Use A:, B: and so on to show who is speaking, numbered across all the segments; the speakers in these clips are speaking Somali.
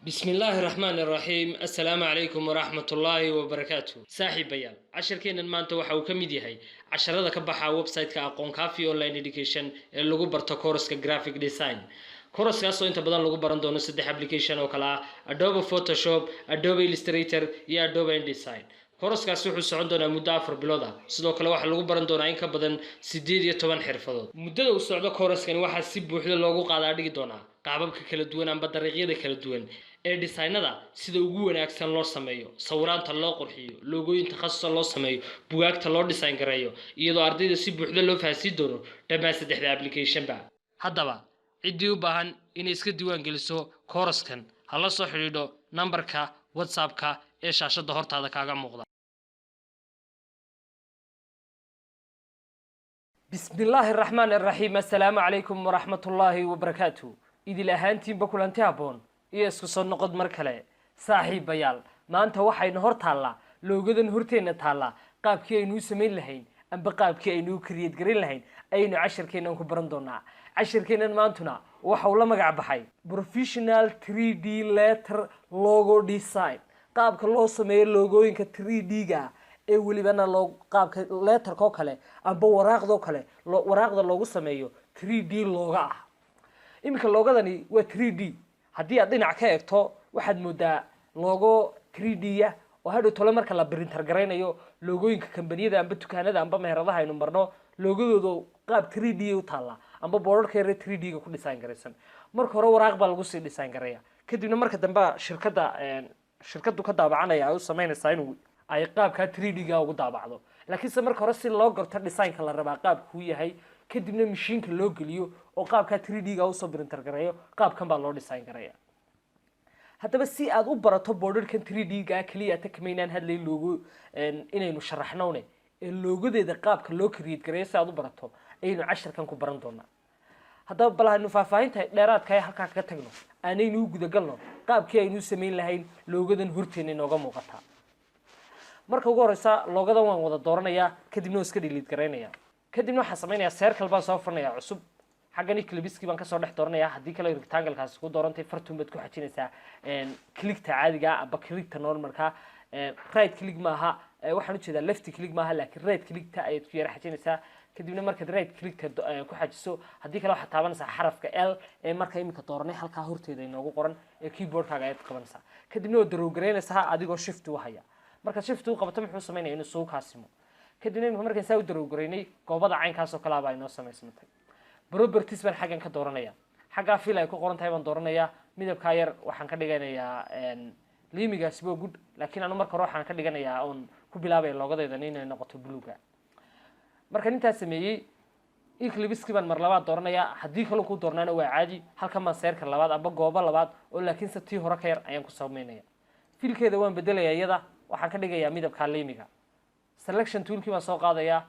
A: بسم الله الرحمن الرحيم السلام عليكم ورحمة الله وبركاته صاحب بيان عشر كينا maanta waxa uu kamid yahay casharada ka baxa website-ka aqoon kaafi online education ee lagu barto course-ka graphic design course-kaas oo inta badan lagu baran doono saddex application oo kala ah Adobe Photoshop, Adobe Illustrator iyo Adobe InDesign course-kaas wuxuu socon doonaa muddo 4 bilood ah sidoo kale waxa lagu baran doonaa in ka badan 18 xirfadood muddada uu socdo course-kan waxa si buuxda loogu qaadaa dhigi doonaa qaababka kala duwan amba dariiqyada kala duwan ee designada sida ugu wanaagsan loo sameeyo sawiraanta loo qurxiyo loogooyin takhassus loo sameeyo bugaagta loo design gareeyo iyadoo ardayda si buuxda loo faahfaahin doono dhammaan saddexda application ba haddaba cidii u baahan inay iska diiwaan geliso course-kan hala soo xiriidho numberka WhatsApp-ka ee shaashada hortaada kaaga muuqda بسم الله الرحمن الرحيم السلام عليكم ورحمة الله وبركاته إذا لهانتين بكلانتي هبون iyo isku soo noqod mar kale saaxiibayaal maanta waxaynu hor taala loogadan horteena taala qaabkii aynu sameyn lahayn amba qaabkii aynu create garin lahayn aynu casharkeena ku baran doonaa casharkeena maantuna waxa uu la magac baxay professional 3D letter logo design qaabka loo sameeyo logooyinka 3D-ga ee walibana loo qaabka letterka kale amba waraaqdo kale waraaqda loogu sameeyo 3D logo ah imika logadani waa 3D haddii aad dhinac ka eegto waxaad moodaa logo 3D ah oo hadhow tole marka la printer gareynayo logooyinka kambaniyada amba dukaanada amba meheradaha aynu marno logodooda qaab 3D u taala amba boorarka yar 3D-ga ku design gareysan marka hore waraaq baa lagu sii design gareeya kadibna marka dambe shirkadu ka daabacanaya ay u sameynaysaa inuu ay qaabka 3D-ga ugu daabacdo laakiin marka hore si loo garto design-ka la rabaa qaabku yahay kadibna mashiinka loo geliyo oo qaabka 3D-ga u soo printer gareeyo qaabkan baa loo design gareeya haddaba si aad u barato borderkan 3D-ga kaliya ta kameynaan hadlay logo inaynu sharaxnoone ee logodeeda qaabka loo create gareeyo si aad u barato aynu casharkan ku baran doonaa haddaba bal aynu faahfaahinta dheeraadka ay halka ka tagno aanaynu guda galno qaabkii aynu sameyn lahayn logodan horteena inooga muuqata marka ugu horeysa logodan waan wada dooranayaa kadibna iska delete gareynayaa kadibna waxaan sameeynaa circle baan soo furnayaa cusub xaggan clipski baan ka soo dhex dooranayaa haddii kale rectangle-kaas ku doorantay fartuun baad ku xajinaysaa click-ta caadiga amba click-ta normalka right click maaha waxaan u jeedaa left click maaha laakiin right click-ta ayaad ku yara xajinaysaa kadibna markaad right click-ta ku xajiso haddii kale waxaad taabanaysaa xarafka L ee marka imika dooranay halkaa horteeda inoogu qoran ee keyboard-kaaga ayaad qabanaysaa kadibna waad draw gareynaysaa adigoo shift u haya marka shift u qabato muxuu sameeyaa inuu soo kaasimo kadibna markaan saa u draw gareynay goobada caynkaas oo kala ah inoo sameysmatay properties baan xaggan ka dooranaya xagga fill ay ku qoran tahay baan dooranaya midabka yar waxaan ka dhiganayaa liimigaas boo good laakiin anu marka hore waxaan ka dhiganayaa oon ku bilaabay logodeeda inay noqoto buluuga markaan intaas sameeyay eclipse baan mar labaad dooranaya haddii kale ku doornaana waa caadi halkan baan seerka labaad amba goobo labaad oo laakiin se tii hore ka yar ayaan ku sameynaya filkeeda waan bedelayaa iyada waxaan ka dhigayaa midabka liimiga selection toolkii baan soo qaadayaa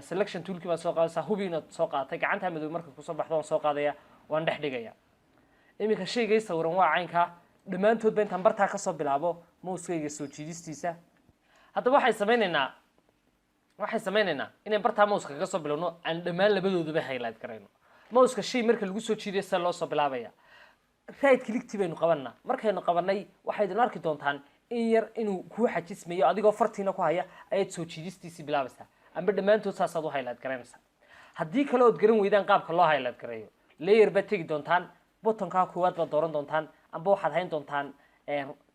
A: selection toolkii baan soo qaadaysaa hubi inaad soo qaadatay gacanta madow marka ku soo baxdo waan soo qaadayaa waan dhex dhigayaa iminka shaygay sawiran waa caynka dhammaantood ba intaan bartaa ka soo bilaabo mouse-kayga soo jiidistiisa haddaba waxay sameynaynaa inaan bartaa mouse-ka ka soo bilowno aan dhammaan labadoodaba highlight garayno mouse-ka shay marka lagu soo jiidiyo sida loo soo bilaabaya right click-tii baynu qabanaa markaynu qabanay waxaydin arki doontaan in yar inuu ku xajismayo adigoo fartiina ku haya ayaad soo jiidistiisii bilaabaysaa amba dhammaantood saasaad u highlight garaynaysaa haddii kale ood garan weydaan qaabka loo highlight gareeyo layer baad tegi doontaan buttonka koowaad baad dooran doontaan amba waxaad hayn doontaan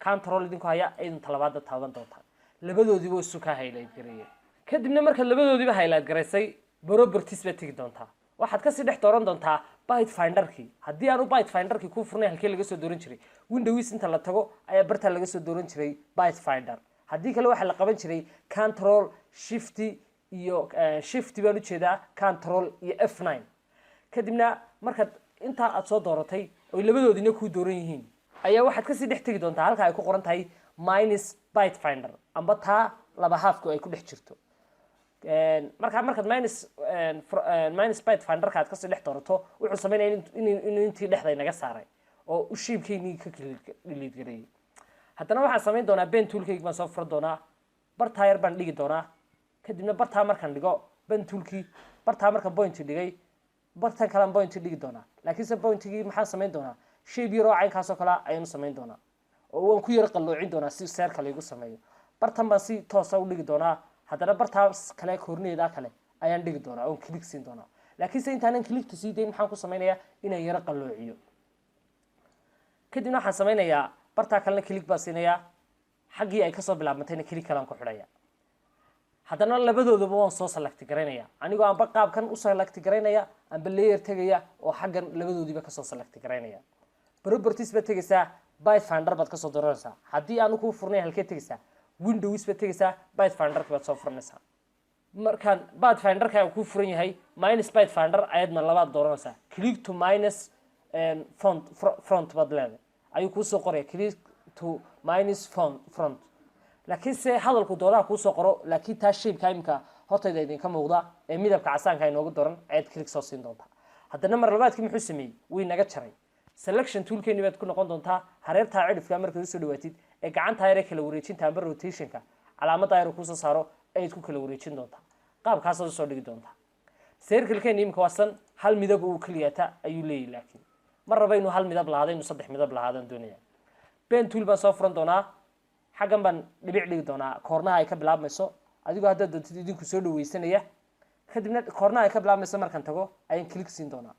A: control idinku haya aydan talabaad taaban doontaan labadoodiiba isu ka highlight gareeyay kadibna marka labadoodiiba highlight gareysay properties baad tegi doontaa waxaad ka sii dhex dooran doontaa byte finderkii haddii aanu byte finderkii ku furnay halkee laga soo dooran jiray windows inta la tago ayaa barta laga soo dooran jiray byte finder haddii kale waxa la qaban jiray control shift iyo shift baan u jeedaa control iyo F9 kadibna marka inta aad soo dooratay oo labadoodina ku dooran yihiin ayaa waxaad ka sii dhex tagi doontaa halka ay ku qoran tahay minus byte finder amba taa laba halfku ay ku dhex jirto markaad minus byte finder-ka aad ka sii dhex doorato wuxuu sameeyaa inuu intii dhexda naga saaray oo u shiibkeynii ka delete gareeyay haddana waxaan sameyn doonaa pen toolkayga baan soo fur doonaa bartaa yar baan dhigi doonaa kadibna bartaa markaan dhigo pen toolkii bartaa markaan point dhigay bartan kale point dhigi doonaa laakiin se point-gii maxaan sameyn doonaa shape yar oo caynkaasoo kale ayaynu samayn doonaa oo waan ku yar qalloocin doonaa si seerka laygu sameeyo bartan baan si toosa u dhigi doonaa haddana bartaas kale korneeda kale ayaan dhigi doonaa oon click siin doonaa laakiinse intaanan clickta sii dayn maxaan ku samaynayaa inaan yaro qalloociyo kadibna waxaan samaynayaa bartaa kalena click baan siinayaa xaggii ay kasoo bilaabmantayna click kalaan ku xidhaya haddana labadoodaba waan soo select garaynaya anigoo aanba qaabkan u select garaynaya aanba layer tegaya oo xaggan labadoodiiba kasoo select garaynaya properties baad tegaysaa Pathfinder baad kasoo dooranaysaa haddii aanu kuu furnay halkee tegaysaa Windows baad tegaysaa Pathfinder baad soo furanaysaa markaan Pathfinder-ka uu ku furan yahay minus Pathfinder ayaadna labaad dooranaysaa click to minus front baad leedahay ayuu kuu soo qoraya click to minus front laakiin se hadalku doodaha kuu soo qoro laakiin taa shape-ka imika hortayda idinka muuqda ee midabka casaanka inoogu dooran ayaad click soo siin doontaa haddana mar labaadkii muxuu sameeyey way naga jaray selection toolkeeni baad ku noqon doontaa hareertaa cidhifka markaad usoo dhawaatid ee gacanta yar ee kala wareejinta amba rotationka calaamadda yar kuusoo saaro ayaad ku kala wareejin doontaa qaabkaasaad usoo dhigi doontaa circle-keeni imika waasan hal midab uu keliyaata ayuu leeyahy laakiin mar raba inuu hal midab lahaado inuu saddex midab lahaadaan doonaya pen tool baan soo furan doonaa xaggan baan dhibic dhigi doonaa koornaha ay ka bilaabmayso adigoo haddaad doontid idinku soo dhawaysanaya kadibna koornaha ay ka bilaabmayso markaan tago ayaan click siin doonaa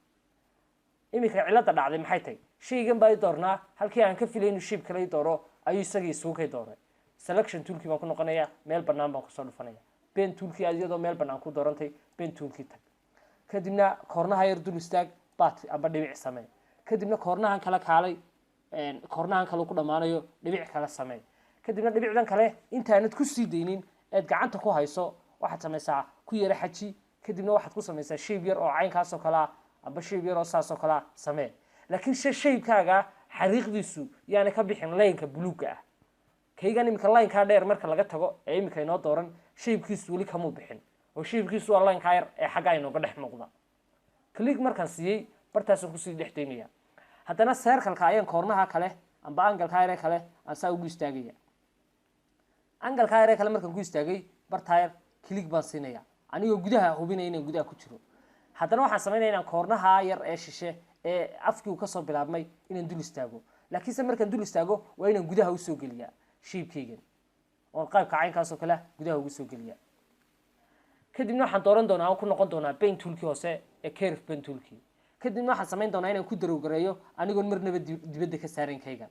A: iminka cilada dhacday maxay tahay shaygan baa i doornaa halkii aan ka filay inuu shape kale i dooro ayuu isagii isugu kay dooray selection toolkii baan ku noqonayaa meel bannaan baan kusoo dhufanaya pen toolkii iyadoo meel bannaan ku doorantay pen toolkii tag kadibna koornaha yar dul istaag bat amba dhibic samee kadibna koornahan kale kaalay koornahan kale ku dhammaanayo dhibic kale samee kadibna dhibicdan kale intaanad ku sii daynin eed gacanta ku hayso waxaad samaysaa ku yara xaji kadibna waxaad ku samaysaa shape yar oo caynkaasoo kale ah amba shape yar oo saasoo kale ah samee laakiin shape-kaaga xariiqdiisu yaana ka bixin line-ka buluugga ah kaygan imika line-kaa dheer marka laga tago ee imika inoo dooran shape-kiisu weli kamuu bixin oo shape-kiisu waa line-kaa yar ee xaggaa inooga dhex muuqda click markaan siiyey bartaasaan kusii dhex daynaya haddana circle-ka ayaan koornaha kale amba angle-ka yar ee kale aan saa ugu istaagaya angle-ka yar ee kale markaan ku istaagay bartaa yar click baan siinaya anigoo gudaha hubinaya inaan gudaha ku jiro haddana waxaan samaynaya inaan koornaha yar ee shishe ee afkii uu kasoo bilaabmay inaan dul istaago laakiinse markaan dul istaago waa inaan gudaha usoo geliyaa shape-kaygan oon qaybka caynkaasoo kale gudaha ugu soo geliyaa kadibna waxaan dooran doonaa aan ku noqon doonaa pen toolkii hoose ee curve pen toolkii kadibna waxaan samayn doonaa inaan ku darowgareeyo anigoon marnaba dibadda ka saarayn kaygan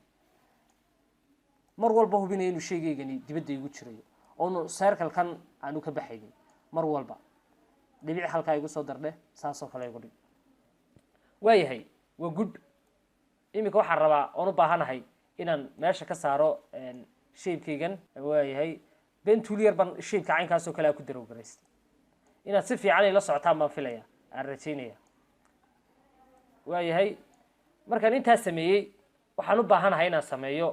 A: mar walba hubinaya inuu shaygaygani dibadda igu jirayo oonu circle-kan aanu ka baxaynin mar walba dhibic halkaa igu soo dardhe saasoo kale igu dhig waayahay waa good iminka waxaan rabaa oon u baahanahay inaan meesha ka saaro shape-kaygan waayahay pen tool yar baan shape-ka caynkaasoo kale ku darowgaraystay inaad si fiican ay la socotaan baan filaya aan rajaynaya waayahay markaan intaas sameeyey waxaan u baahanahay inaan sameeyo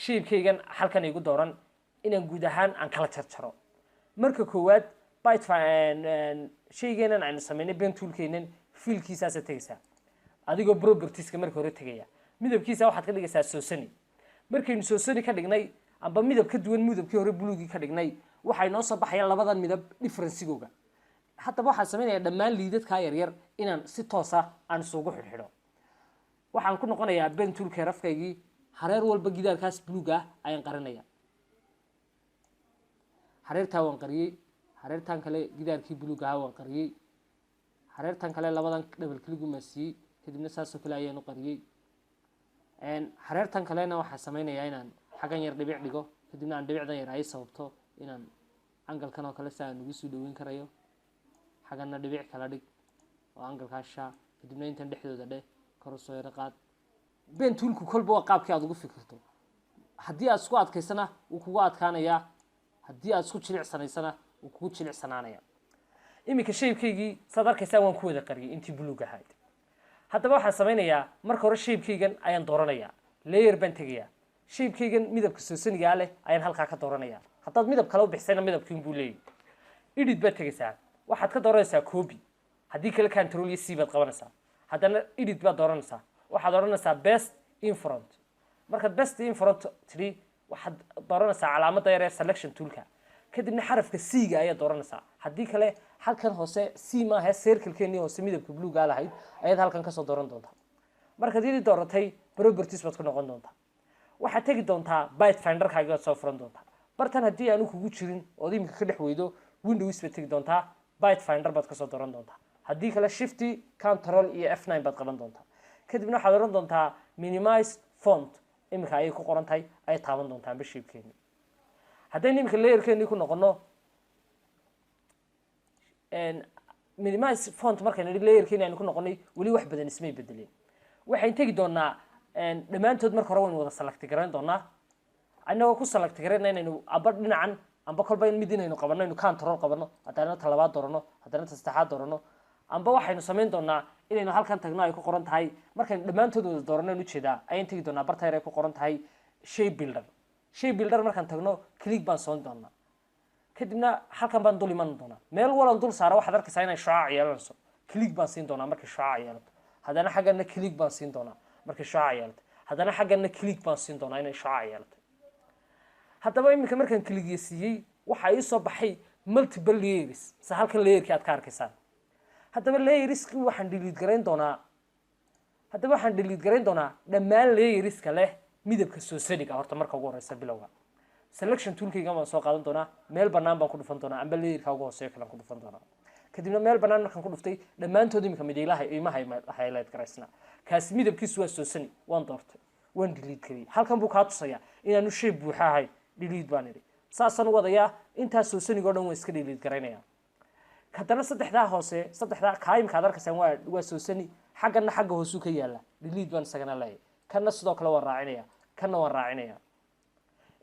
A: shape-kaygan halkan igu dooran inaan guud ahaan aan kala jarjaro marka koowaad shaygeenan aynu samaynay pen toolkeenan fiilkiisaasa tegaysaa adigoo propertieska marka hore tegaya midabkiisa waxaad ka dhigaysaa soosani markaynu soosani ka dhignay amba midab ka duwan midabkii hore buluugii ka dhignay waxay noo soo baxayaan labadan midab differencigooga haddaba waxaan samaynayaa dhammaan liidadkaa yaryar inaan si toosa aan isugu xidhxidho waxaan ku noqonayaa pen toolka rafkaygii hareer walba gidaarkaas buluuga ah ayaan qarinaya hareertaa waan qariyey hareertan kale gidaarkii buluuga ahaa waan qariyey hareertan kale labadan double click uma siiyey kadibna saasoo kale ayaan u qariyey hareertan kalena waxaan samaynayaa inaan xaggan yar dhibic dhigo kadibna aan dhibicdan yar ay sababto inaan angalkan oo kale si aan ugu soo dhaweyn karayo xagganna dhibic kala dhig oo angalkaas shaa kadibna intan dhexdooda dheh kor u soo yaro qaad pen toolku kolba waa qaabkii aad ugu fikirto haddii aad isku adkaysana wuu kugu adkaanayaa haddii aad isku jilicsanaysana wuu kugu jilicsanaanaya iminka shape-kaygii saad arkaysaa waan ku wada qariyay intii buluug ahayd haddaba waxaan samaynayaa marka hore shape-kaygan ayaan dooranayaa layer baan tegayaa shape-kaygan midabka soosanigaa leh ayaan halkaa ka dooranaya haddaad midab kale u bixisayna midabkiin buu leeyahy edit baad tegaysaa waxaad ka dooranaysaa copy haddii kale control iyo c baad qabanaysaa haddana edit baad dooranaysaa waxaad odhanaysaa best in front markaad best in front tidhi waxaad dooranaysaa calaamadda yar ee selection toolka kadibna xarafka c-ga ayaad dooranaysaa haddii kale halkan hoose c maaha circle-keenii hoose midabka buluugaa lahayd ayaad halkan kasoo dooran doontaa markaad iyadii dooratay properties baad ku noqon doontaa waxaad tegi doontaa byte finderkaaga soo furan doontaa bartan haddii aanu kugu jirin ood iminka ka dhex weydo windows baad tegi doontaa byte finder baad kasoo dooran doontaa haddii kale shifty control iyo F9 baad qaban doontaa kadibna waxaad oran doontaa minimize font iminka ayay ku qoran tahay ay taaban doontaa bashiibkeeni haddaynu iminka layerkeeni ku noqono minimize font markaynu nidhi layerkeeni aynu ku noqonay weli wax badan ismay bedeleen waxaynu tegi doonaa dhammaantood marka hore waynu wada select garayn doonaa annagoo ku select garayna inaynu aba dhinacan amba kolba in mid inaynu qabanno inaynu control qabanno haddana ta labaad doorano haddana ta saddexaad doorano amba waxaynu samayn doonaa inaynu halkan tagno ay ku qoran tahay markaynu dhammaantood wada doorano in ujeedaa ayaan tegi doonaa barta yar ay ku qoran tahay shape builder markaan tagno click baan soon doonaa kadibna halkan baan dul iman doonaa meel walan dul saara waxaad arkaysaa inay shucaac yeelanayso click baan siin doonaa markay shucaac yeelato haddana xaggana click baan siin doonaa markay shucaac yeelato haddana xaggana click baan siin doonaa inay shucaac yeelato haddaba iminka markaan click siiyey waxa ii soo baxay multiple layers sa halkan layerkii aad ka arkaysaan haddaba layerskii waxaan delete garayn doonaa dhammaan layerska leh midabka soosaniga horta marka ugu horeysa bilowga selection toolkayga waan soo qaadan doonaa meel bannaan baan ku dhufan doonaa amba layerka ugu hooseeya kalaan ku dhufan doonaa kadibna meel bannaan markaan ku dhuftay dhammaantood iminka midaylaha imaha highlight garaysnaa kaasi midabkiisu waa soosani waan doortay waan delete kariyay halkan buu kaa tusayaa inaanu shay buuxa ahay delete baan idhi saasaan wadayaa intaas soosaniga oo dhan waan iska delete garaynayaa haddana saddexdaa kaayimka aad arkaysaan waa soosani xaggana xagga hoosuu ka yaala delete baan isagana leeyahay kanna sidoo kale waan raacinaya kanna waan raacinaya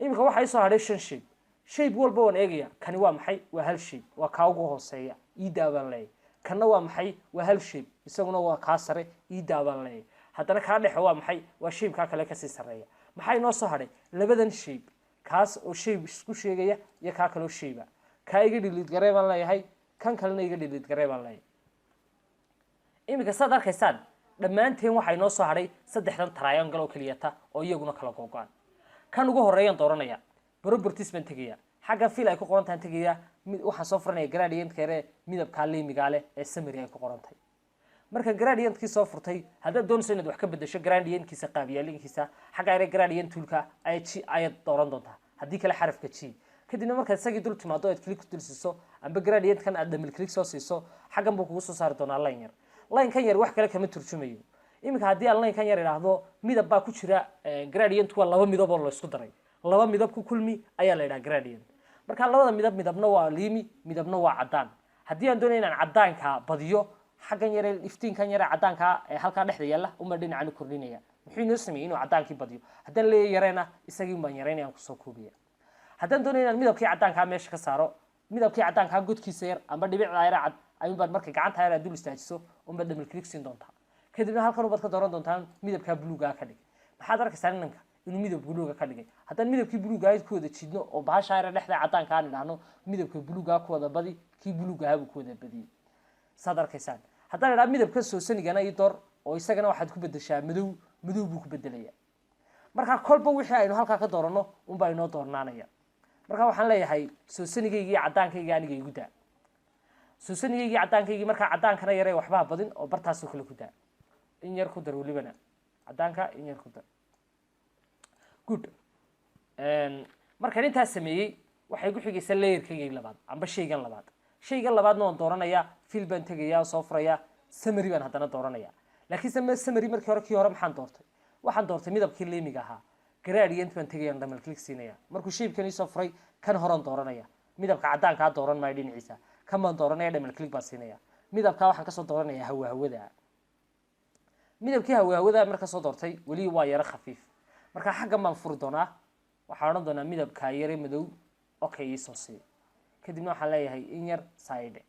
A: iminka waxaa isoo hadhay 5 shape walba waan eegaya kani waa maxay waa hal shape waa kaa ugu hooseeya ii daabaan leeyahay kanna waa maxay waa hal shape isaguna waa kaa sare ii daabaan leeyahay haddana kaa dhexe waa maxay waa shapekaa kale kasii sareeya maxaa inoo soo hadhay labadan shape kaas oo shape isku sheegaya iyo kaa kaloo shape kaa iga delete garee baan leeyahay kan kalena iga delete garee baan leeyahay iminka saad arkaysaan dhammaanteen waxaa inoo soo hadhay saddexdan triangle oo keliyata oo iyaguna kala googo-an kan ugu horeeyaan dooranaya properties baan tegaya xagga fill ay ku qoran tahay tegaya waxaan soo furanaya gradient kare midabka leemiga leh ee summary ay ku qoran tahay marka gradient-kii soo furtay haddaad doonayso inaad wax ka bedesho gradient-kiisa qaabiyaalinkiisa xagga ayre gradient toolka ayaad dooran doontaa haddii kale xarafka G kadibna markaad isagii dul timaado aad click dul siiso amba gradient-kan aad double click soo siiso xaggan buu kugu soo saari doonaa line kan yar wax kale kama turjumayo iminka haddii aan line kan yar idhaahdo midab baa ku jira gradient waa laba midab oo la isku daray laba midab ku kulmi ayaa la yidhaha gradient marka labada midabna waa liimi midabna waa caddaan haddii aan doonayo inaan caddaanka badiyo xaggan yare iftiinkan yare caddaanka ee halkaa dhexda yaalla uma dhinacani kordhinaya muxuu inoo sameeyey inuu caddaankii badiyo haddaan leeya yareena isagii baan yareynaya aan kusoo koobaya haddaan doonayo inaan midabkii caddaankaa meesha ka saaro midabkii caddaankaa godkiisa yar amba dhibicda yare cad ayuunbaad markay gacanta yar aad dul istaajiso unbaad double click siin doontaa kadibna halkan ubaad ka dooran doontaan midabkaa buluugaa ka dhig maxaad arkaysaa inanka inuu midab buluuga ka dhigay haddaan midabkii buluuga ahayd ku wada jiidno oo bahasha yare dhexda caddaanka aan idhaahno midabka buluugaa ku wada badi kii buluuga ahaa buu ku wada badiyey saad arkaysaan haddaan idhaa midabka soosanigana ii door oo isagana waxaad ku bedeshaa madow buu ku bedelaya marka kolba wixii aynu halkaa ka dooranno unbaa inoo doornaanaya marka waxaan leeyahay soosanigaygii caddaankayga aniga igu daa soosanigaygii caddaankaygii markaa caddaankana yaree waxbaa badin oo bartaasoo kale ku daa in yar ku dar welibana caddaanka in yar ku dar good markaan intaas sameeyey waxay ku xigaysaa layerkaygii labaad amba shaygan labaadna waan dooranayaa fill baan tegayaa soo furayaa summary baan haddana dooranaya laakiin summary markii hore kii hore maxaan doortay waxaan doortay midabkii leemiga ahaa gradient baan tegaya double click siinaya markuu shape-kan ii soo furay kan horan dooranaya midabka caddaankaa dooran maayo dhinaciisa kan baan dooranaya double click baan siinaya midabkaa waxaan kasoo dooranaya hawada midabkii hawada marka soo doortay weli waa yaro khafiif marka xaggan baan furi doonaa waxaan odhan doonaa midabka yare madow okay ii soo sii kadibna waxaan leeyahay in yar side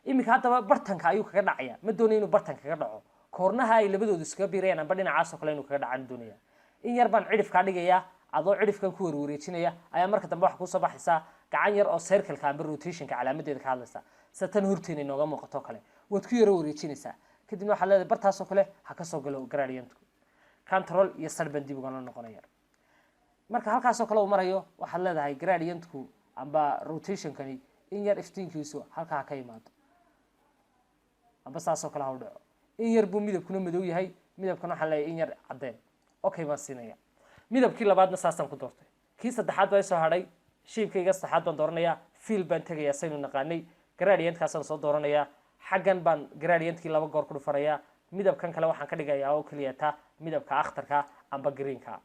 A: iminka haddaba bartanka ayuu kaga dhacaya ma doonayo inuu bartanka kaga dhaco koornaha ay labadoodu iskaga biirayaan amba dhinacaasoo kale inuu kaga dhacaan doonaya in yar baan cidhifkaa dhigayaa adoo cidhifkan ku warwareejinaya ayaa marka dambe waxa kusoo baxaysaa gacan yar oo circleka amba rotationka calaamadeeda ka hadlaysa sida tan horteena inooga muuqato kale waad ku yaro wareejinaysaa kadibna waxaad leedahay bartaasoo kale ha ka soo galo gradientku control iyo sar baan dib ugala noqonaya marka halkaasoo kale uu marayo waxaad leedahay gradientku amba rotationkani in yar iftiinkiisu halkaa ka yimaado amba saasoo kale ha u dhaco in yar buu midabkuna madow yahay midabkan waxaan leeyahay in yar caddeen okay baan siinaya midabkii labaadna saasaan ku doortay kii saddexaad baa soo hadhay shape-kayga saddexaad baan dooranayaa fill baan tegayaa saynu naqaanay gradient-kaasaan soo dooranayaa xaggan baan gradient-kii 2 goor ku dhufanayaa midabkan kale waxaan ka dhigayaa oo kaliya ta midabka akhtarka amba green-ka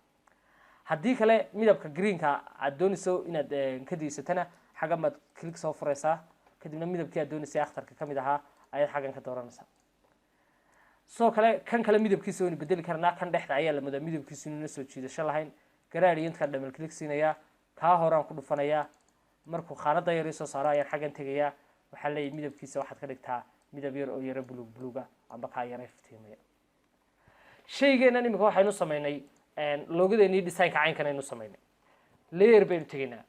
A: haddii kale midabka green-ka aad doonayso inaad ka diisatana xaggan baad click soo furaysaa kadibna midabkii aad doonaysay akhtarka ka mid ahaa ayaad xaggan ka dooranaysaa soo kale kan kale midabkiisa waynu bedeli karnaa kan dhexda ayaa la moodaa midabkiisa inuu soo jiidasho lahayn gradient-ka double click siinayaa kaa horaan ku dhufanayaa markuu khaanada yar soo saaro ayaan xaggan tegayaa waxaa leeyahay midabkiisa waxaad ka dhigtaa midab yar oo yara buluuga amba kaa yara iftiimaya shaygeenan imika waxaynu samaynay loogadeennii design-ka caynkan aynu samaynay layer baynu tegaynaa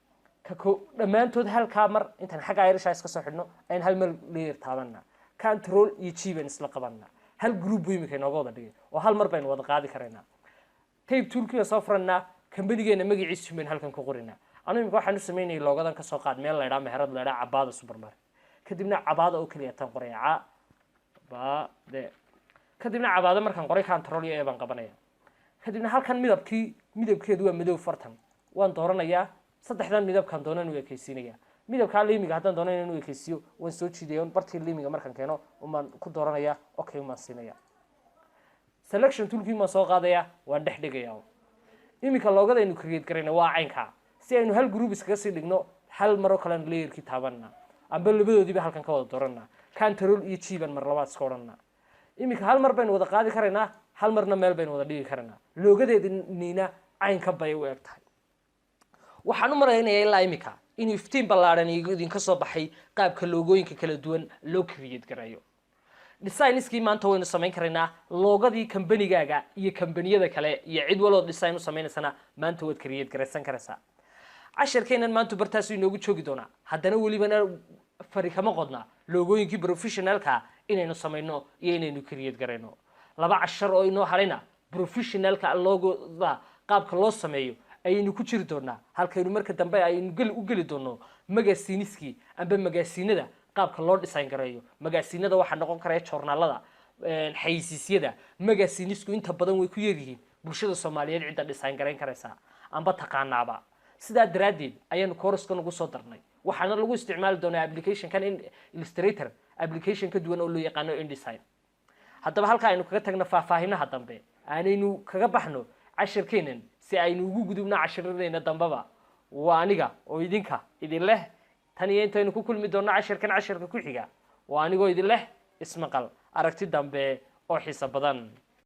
A: dhammaantood halkaa mar intaan xagga irishaa iska soo xidhno ayaan hal mar layer taabanaa control iyo g baynu isla qabanaa hal group buu imika inooga wada dhigay oo hal mar baynu wada qaadi karaynaa tape toolkiiba soo furanaa kambanigeena magaciisa baynu halkan ku qorinaa anu imika waxaanu samaynayay loogadan kasoo qaad meel laydhaa meherad laydhaa cabaada supermarket kadibna cabaada oo kaliya tan qoraya cabaade kadibna cabaada markaan qoray control iyo e baan qabanaya kadibna halkan midabkeedu waa madow 40 waan dooranayaa saddexdan midabkan doonaan u ekaysiinaya midabka liimiga haddaan doonayn inuu ekaysiyo waan soo jiidayaa bartii liimiga markaan keeno umaan ku dooranaya okay umaan siinaya selection toolkii ma soo qaadaya waan dhex dhigayaa imika loogada aynu create garayna waa caynka si aynu hal group iskaga sii dhigno hal maro kale layerkii taabanna amba labadoodiiba halkan ka wada dooranna control iyo g ban mar labaad iska odhanna imika hal mar baynu wada qaadi karaynaa hal marna meel baynu wada dhigi karaynaa loogadeedniina caynka bay u eg tahay waxaan u maraynayaa ilaa imika inuu iftiin ballaaran idinka soo baxay qaabka loogooyinka kala duwan loo create garayo design-iskii maanta waynu samayn karaynaa loogadii kambanigaaga iyo kambaniyada kale iyo cid waloo design u samaynaysana maanta waad create garaysan karaysaa casharkeenan maanta bartaasu inoogu joogi doonaa haddana welibana fari kama qodna loogooyinkii professionalka inaynu samayno iyo inaynu create garayno 2 cashar oo inoo halayna professionalka logoda qaabka loo sameeyo ayaynu ku jiri doonaa halkaynu marka dambe ayaynu u geli doono magaasiiniskii amba magaasiinada qaabka loo design gareeyo magaasiinada waxaa noqon karaya joornaalada xayisiisyada magaasiinisku inta badan way ku yaryihiin bulshada Soomaaliyeed cidda design gareyn karaysa amba taqaanaaba sidaa daraadeed ayaanu course-kan ugu soo darnay waxaana lagu isticmaali doonaa application-kan Illustrator application ka duwan oo loo yaqaano InDesign haddaba halka aynu kaga tagno faahfaahinaha dambe aanaynu kaga baxno casharkeenan si aynu ugu gudubno casharadeena dambaba waa aniga oo idinka idin leh tan iyo intaynu ku kulmi doonno casharka ku xiga waa anigoo idin leh ismaqal aragti dambe oo xiiso badan